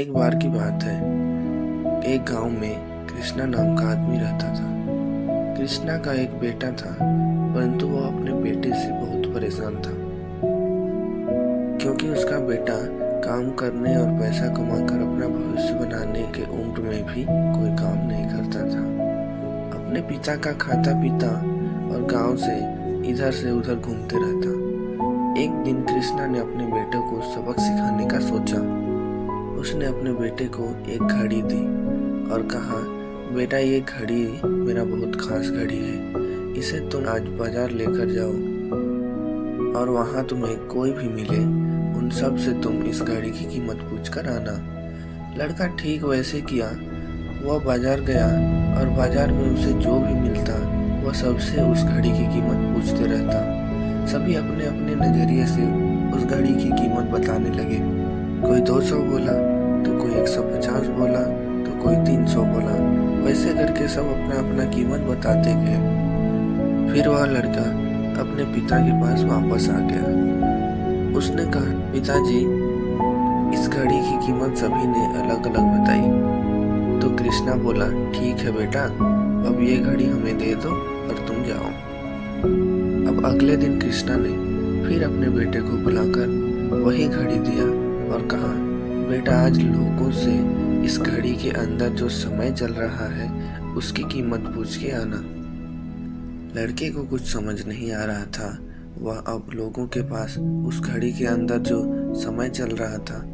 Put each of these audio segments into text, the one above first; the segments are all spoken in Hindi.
एक बार की बात है। एक गांव में कृष्णा नाम का आदमी रहता था। कृष्णा का एक बेटा था, परंतु वह अपने बेटे से बहुत परेशान था, क्योंकि उसका बेटा काम करने और पैसा कमाकर अपना भविष्य बनाने के उम्र में भी कोई काम नहीं करता था। अपने पिता का खाता पीता और गांव से इधर से उधर घूमते रहता। एक दिन कृष्णा ने अपने बेटे को सबक सिखाने का सोचा। उसने अपने बेटे को एक घड़ी दी और कहा, बेटा ये घड़ी मेरा बहुत खास घड़ी है, इसे तुम आज बाजार लेकर जाओ और वहां तुम्हें कोई भी मिले उन सब से तुम इस घड़ी की कीमत पूछ कर आना। लड़का ठीक वैसे किया। वह बाजार गया और बाजार में उसे जो भी मिलता वह सबसे उस घड़ी की कीमत पूछते रहता। सभी अपने अपने नजरिए से उस घड़ी की कीमत बताने लगे। कोई 200 बोला तो कोई 150 बोला तो कोई 300 बोला। वैसे करके सब अपना अपना कीमत बताते गए। फिर वह लड़का अपने पिता के पास वापस आ गया। उसने कहा, पिताजी इस घड़ी की कीमत सभी ने अलग अलग बताई। तो कृष्णा बोला, ठीक है बेटा, अब ये घड़ी हमें दे दो और तुम जाओ। अब अगले दिन कृष्णा ने फिर अपने बेटे को बुलाकर वही घड़ी दिया और कहा, बेटा आज लोगों से इस घड़ी के अंदर जो समय चल रहा है उसकी कीमत पूछ के आना। लड़के को कुछ समझ नहीं आ रहा था। वह अब लोगों के पास उस घड़ी के अंदर जो समय चल रहा था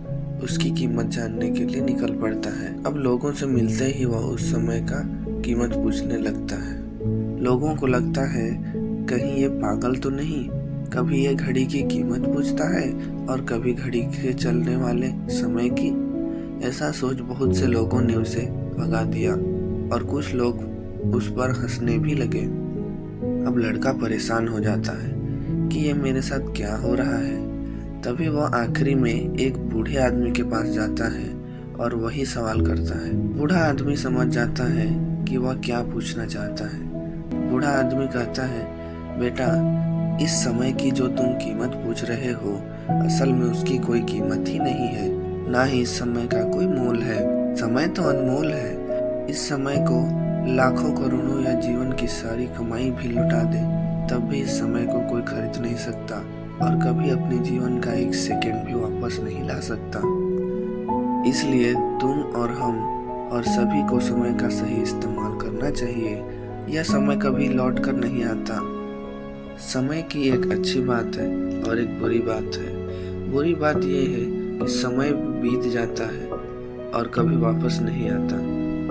उसकी कीमत जानने के लिए निकल पड़ता है। अब लोगों से मिलते ही वह उस समय का कीमत पूछने लगता है। लोगों को लगता है कहीं ये पागल तो नहीं, कभी ये घड़ी की कीमत पूछता है और कभी घड़ी के चलने वाले समय की। ऐसा सोच बहुत से लोगों ने उसे भगा दिया और कुछ लोग उस पर हंसने भी लगे। अब लड़का परेशान हो जाता है कि ये मेरे साथ क्या हो रहा है। तभी वह आखिरी में एक बूढ़े आदमी के पास जाता है और वही सवाल करता है। बूढ़ा आदमी समझ जाता है कि वह क्या पूछना चाहता है। बूढ़ा आदमी कहता है, बेटा इस समय की जो तुम कीमत पूछ रहे हो असल में उसकी कोई कीमत ही नहीं है, ना ही इस समय का कोई मोल है। समय तो अनमोल है। इस समय को लाखों करोड़ों या जीवन की सारी कमाई भी लुटा दे तब भी इस समय को कोई खरीद नहीं सकता और कभी अपने जीवन का एक सेकंड भी वापस नहीं ला सकता। इसलिए तुम और हम और सभी को समय का सही इस्तेमाल करना चाहिए। यह समय कभी लौट कर नहीं आता। समय की एक अच्छी बात है और एक बुरी बात है। बुरी बात यह है कि समय बीत जाता है और कभी वापस नहीं आता,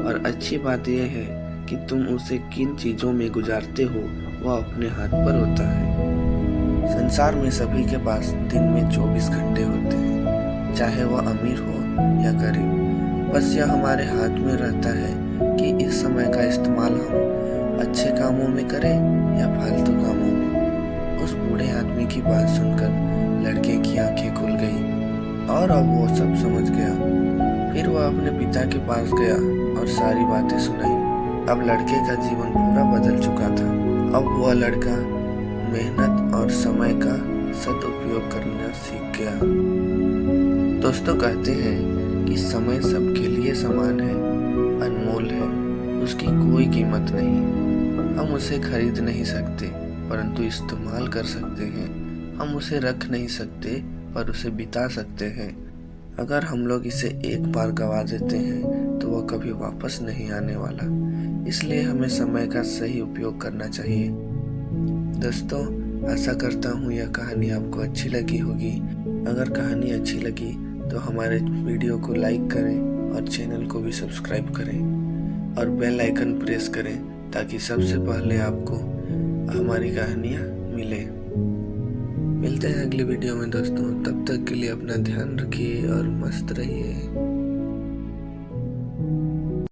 और अच्छी बात यह है कि तुम उसे किन चीजों में गुजारते हो वह अपने हाथ पर होता है। संसार में सभी के पास दिन में 24 घंटे होते हैं, चाहे वह अमीर हो या गरीब। बस यह हमारे हाथ में रहता है कि इस समय का इस्तेमाल हम अच्छे कामों में करें या फालतू कामों में। उस बूढ़े आदमी की बात सुनकर लड़के की आंखें खुल गई और अब वो सब समझ गया। फिर वह अपने पिता के पास गया और सारी बातें सुनाई। अब लड़के का जीवन पूरा बदल चुका था। अब वह लड़का मेहनत और समय का सदुपयोग करना सीख गया। दोस्तों कहते हैं कि समय सबके लिए समान है, अनमोल है, उसकी कोई कीमत नहीं। हम उसे खरीद नहीं सकते परंतु इस्तेमाल कर सकते हैं। हम उसे रख नहीं सकते पर उसे बिता सकते हैं। अगर हम लोग इसे एक बार गवा देते हैं तो वह कभी वापस नहीं आने वाला। इसलिए हमें समय का सही उपयोग करना चाहिए। दोस्तों, आशा करता हूँ यह कहानी आपको अच्छी लगी होगी। अगर कहानी अच्छी लगी तो हमारे वीडियो को लाइक करें और चैनल को भी सब्सक्राइब करें और बेल आइकन प्रेस करें ताकि सबसे पहले आपको हमारी कहानियाँ मिले। मिलते हैं अगली वीडियो में दोस्तों। तब तक के लिए अपना ध्यान रखिए और मस्त रहिए।